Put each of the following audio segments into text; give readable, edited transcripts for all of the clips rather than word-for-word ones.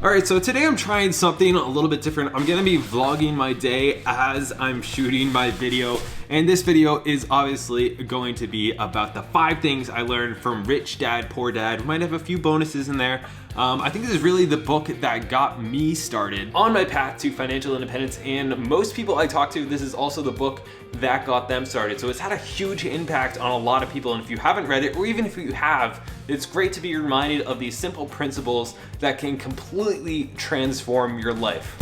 All right, so today I'm trying something a little bit different. I'm gonna be vlogging my day as I'm shooting my video. And this video is obviously going to be about the 5 things I learned from Rich Dad, Poor Dad. We might have a few bonuses in there. I think this is really the book that got me started on my path to financial independence. And most people I talk to, this is also the book that got them started. So it's had a huge impact on a lot of people. And if you haven't read it, or even if you have, it's great to be reminded of these simple principles that can completely transform your life.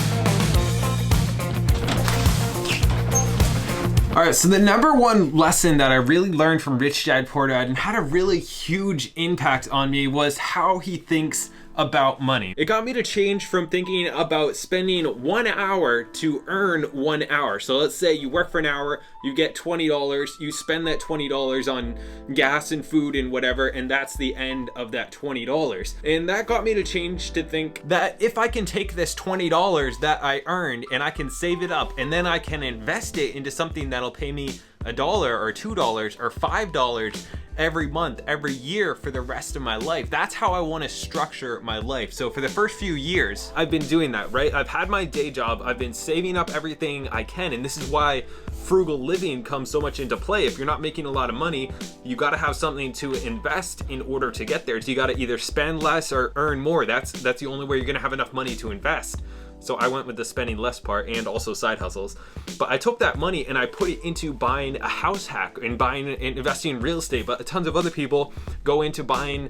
All right, so the number one lesson that I really learned from Rich Dad, Poor Dad and had a really huge impact on me was how he thinks about money. It got me to change from thinking about spending 1 hour to earn 1 hour. So let's say you work for an hour, you get $20, you spend that $20 on gas and food and whatever, and that's the end of that $20. And that got me to change to think that if I can take this $20 that I earned and I can save it up, and then I can invest it into something that'll pay me $1 or $2 or $5 every month, every year for the rest of my life. That's how I want to structure my life. So for the first few years, I've been doing that, right? I've had my day job, I've been saving up everything I can, and this is why frugal living comes so much into play. If you're not making a lot of money, you got to have something to invest in order to get there. So you got to either spend less or earn more. That's the only way you're going to have enough money to invest. So I went with the spending less part and also side hustles. But I took that money and I put it into buying a house hack and buying and investing in real estate. But tons of other people go into buying,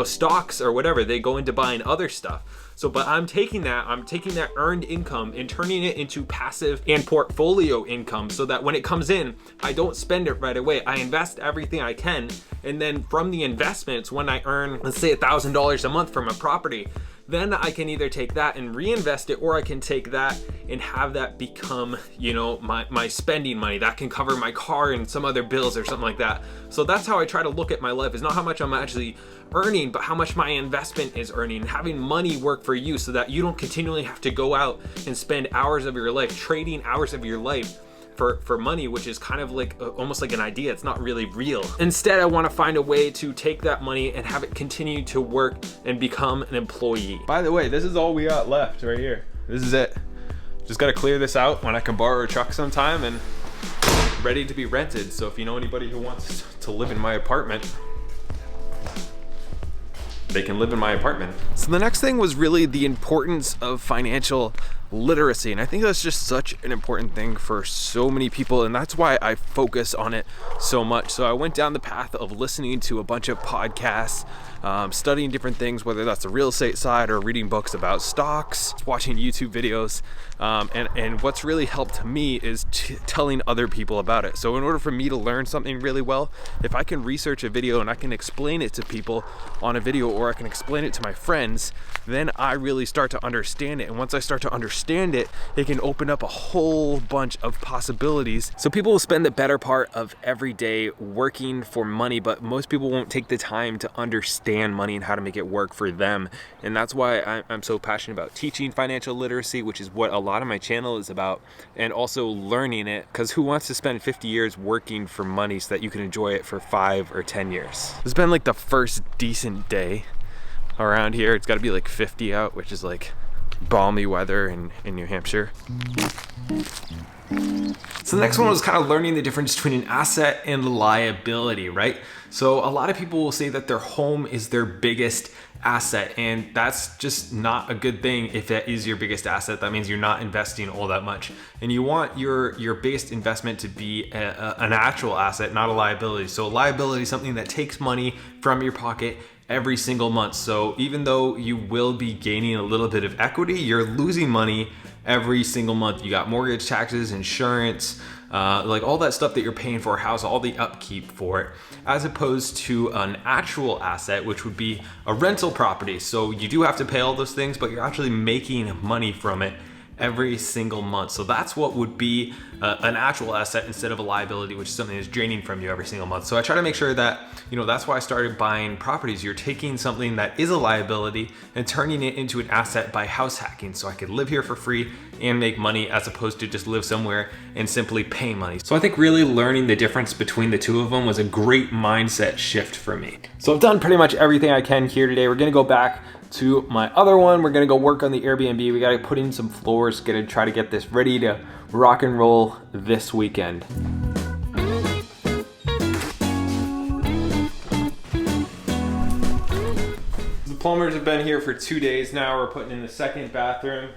stocks or whatever. They go into buying other stuff. So, but I'm taking that earned income and turning it into passive and portfolio income so that when it comes in, I don't spend it right away. I invest everything I can. And then from the investments, when I earn, let's say $1,000 a month from a property, then I can either take that and reinvest it, or I can take that and have that become, my spending money. That can cover my car and some other bills or something like that. So that's how I try to look at my life, is not how much I'm actually earning, but how much my investment is earning, having money work for you so that you don't continually have to go out and spend hours of your life, trading hours of your life for money, which is kind of like almost like an idea. It's not really real. Instead, I want to find a way to take that money and have it continue to work and become an employee. By the way, this is all we got left right here. This is it. Just got to clear this out when I can borrow a truck sometime, and ready to be rented. So if you know anybody who wants to live in my apartment, they can live in my apartment. So the next thing was really the importance of financial literacy. And I think that's just such an important thing for so many people. And that's why I focus on it so much. So I went down the path of listening to a bunch of podcasts, studying different things, whether that's the real estate side or reading books about stocks, watching YouTube videos. And what's really helped me is telling other people about it. So in order for me to learn something really well, if I can research a video and I can explain it to people on a video, or I can explain it to my friends, then I really start to understand it. And once I start to understand it, it can open up a whole bunch of possibilities. So people will spend the better part of every day working for money, but most people won't take the time to understand money and how to make it work for them. And that's why I'm so passionate about teaching financial literacy, which is what a lot of my channel is about, and also learning it, because who wants to spend 50 years working for money so that you can enjoy it for 5 or 10 years? It's been like the first decent day around here. It's got to be like 50 out, which is like balmy weather in New Hampshire. So the next one was kind of learning the difference between an asset and a liability, right? So a lot of people will say that their home is their biggest asset, and that's just not a good thing. If that is your biggest asset, that means you're not investing all that much, and you want your base investment to be an actual asset, not a liability. So a liability is something that takes money from your pocket every single month. So even though you will be gaining a little bit of equity, you're losing money every single month. You got mortgage, taxes, insurance, like all that stuff that you're paying for a house, all the upkeep for it, as opposed to an actual asset, which would be a rental property. So you do have to pay all those things, but you're actually making money from it every single month. So that's what would be an actual asset instead of a liability, which is something that's draining from you every single month. So I try to make sure that, that's why I started buying properties. You're taking something that is a liability and turning it into an asset by house hacking. So I could live here for free and make money, as opposed to just live somewhere and simply pay money. So I think really learning the difference between the two of them was a great mindset shift for me. So I've done pretty much everything I can here today. We're gonna go back to my other one. We're gonna go work on the Airbnb. We gotta put in some floors, gonna try to get this ready to rock and roll this weekend. The plumbers have been here for 2 days now. We're putting in the second bathroom.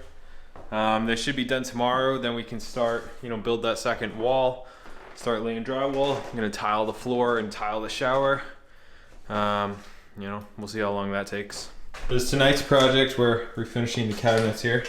They should be done tomorrow. Then we can start, build that second wall, start laying drywall. I'm gonna tile the floor and tile the shower. We'll see how long that takes. This tonight's project, we're refinishing the cabinets here.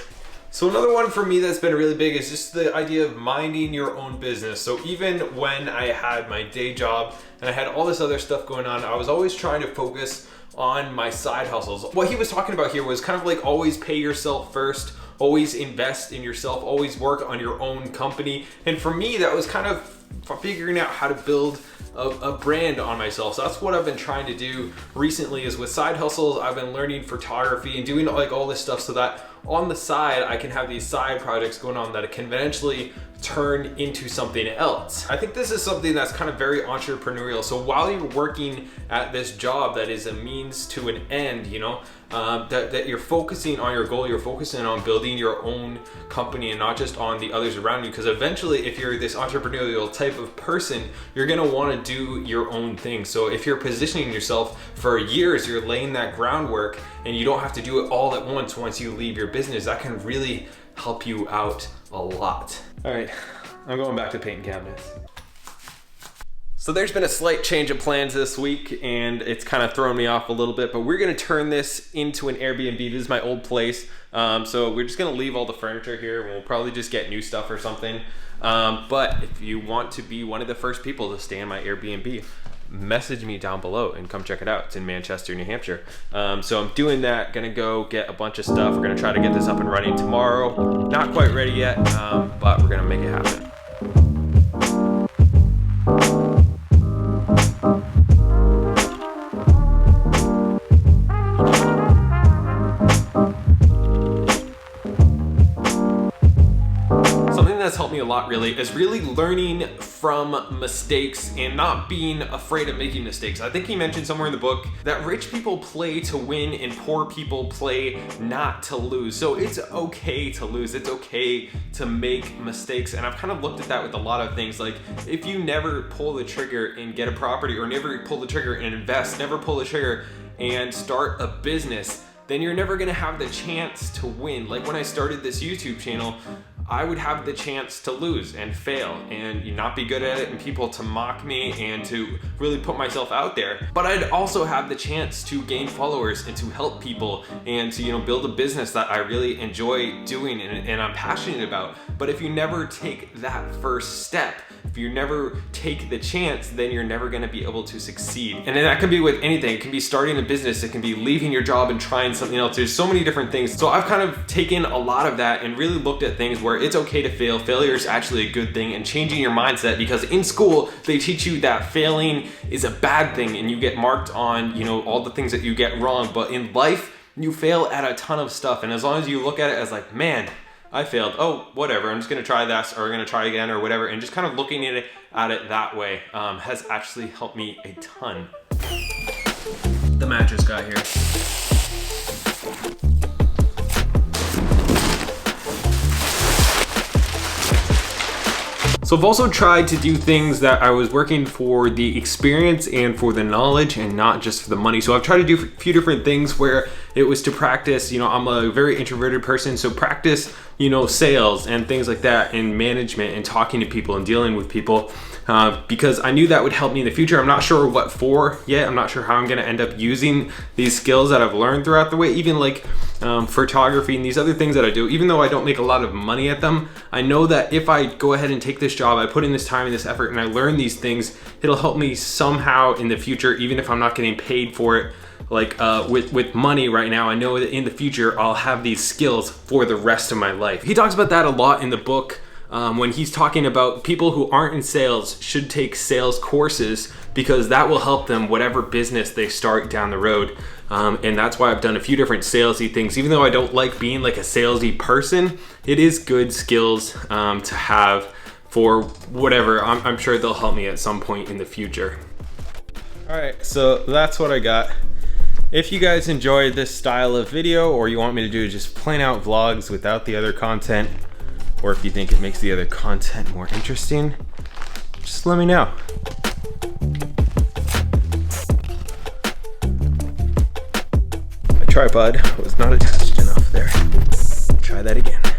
So another one for me that's been really big is just the idea of minding your own business. So even when I had my day job and I had all this other stuff going on, I was always trying to focus on my side hustles. What he was talking about here was kind of like always pay yourself first, always invest in yourself, always work on your own company. And for me, that was kind of figuring out how to build a brand on myself. So that's what I've been trying to do recently is with side hustles. I've been learning photography and doing like all this stuff so that on the side, I can have these side projects going on that can eventually turn into something else. I think this is something that's kind of very entrepreneurial. So while you're working at this job that is a means to an end, that you're focusing on your goal, you're focusing on building your own company and not just on the others around you. Because eventually, if you're this entrepreneurial type of person, you're gonna wanna do your own thing. So if you're positioning yourself for years, you're laying that groundwork and you don't have to do it all at once you leave your business. That can really help you out a lot. All right, I'm going back to painting cabinets. So there's been a slight change of plans this week and it's kind of thrown me off a little bit, but we're gonna turn this into an Airbnb. This is my old place. So we're just gonna leave all the furniture here. We'll probably just get new stuff or something. But if you want to be one of the first people to stay in my Airbnb, message me down below and come check it out. It's in Manchester, New Hampshire. So I'm doing that, gonna go get a bunch of stuff. We're gonna try to get this up and running tomorrow. Not quite ready yet, but we're gonna make it happen. That's helped me a lot really is really learning from mistakes and not being afraid of making mistakes. I think he mentioned somewhere in the book that rich people play to win and poor people play not to lose. So it's okay to lose. It's okay to make mistakes. And I've kind of looked at that with a lot of things. Like if you never pull the trigger and get a property, or never pull the trigger and invest, never pull the trigger and start a business, then you're never gonna have the chance to win. Like when I started this YouTube channel, I would have the chance to lose and fail and not be good at it and people to mock me and to really put myself out there. But I'd also have the chance to gain followers and to help people and to build a business that I really enjoy doing and I'm passionate about. But if you never take that first step, if you never take the chance, then you're never gonna be able to succeed. And that can be with anything. It can be starting a business, it can be leaving your job and trying something else. There's so many different things. So I've kind of taken a lot of that and really looked at things where it's okay to fail. Failure is actually a good thing, and changing your mindset, because in school they teach you that failing is a bad thing and you get marked on all the things that you get wrong. But in life, you fail at a ton of stuff, and as long as you look at it as like, man, I failed, oh whatever, I'm just gonna try this or I'm gonna try again or whatever, and just kind of looking at it that way has actually helped me a ton. The mattress got here. So I've also tried to do things that I was working for the experience and for the knowledge and not just for the money. So I've tried to do a few different things where it was to practice, I'm a very introverted person, so practice, sales and things like that, and management and talking to people and dealing with people, because I knew that would help me in the future. I'm not sure what for yet. I'm not sure how I'm gonna end up using these skills that I've learned throughout the way, even like photography and these other things that I do. Even though I don't make a lot of money at them, I know that if I go ahead and take this job, I put in this time and this effort and I learn these things, it'll help me somehow in the future, even if I'm not getting paid for it. Like with money right now, I know that in the future I'll have these skills for the rest of my life. He talks about that a lot in the book when he's talking about people who aren't in sales should take sales courses, because that will help them whatever business they start down the road. And that's why I've done a few different salesy things. Even though I don't like being like a salesy person, it is good skills to have for whatever. I'm sure they'll help me at some point in the future. All right, so that's what I got. If you guys enjoyed this style of video, or you want me to do just plain out vlogs without the other content, or if you think it makes the other content more interesting, just let me know. My tripod was not attached enough there. Try that again.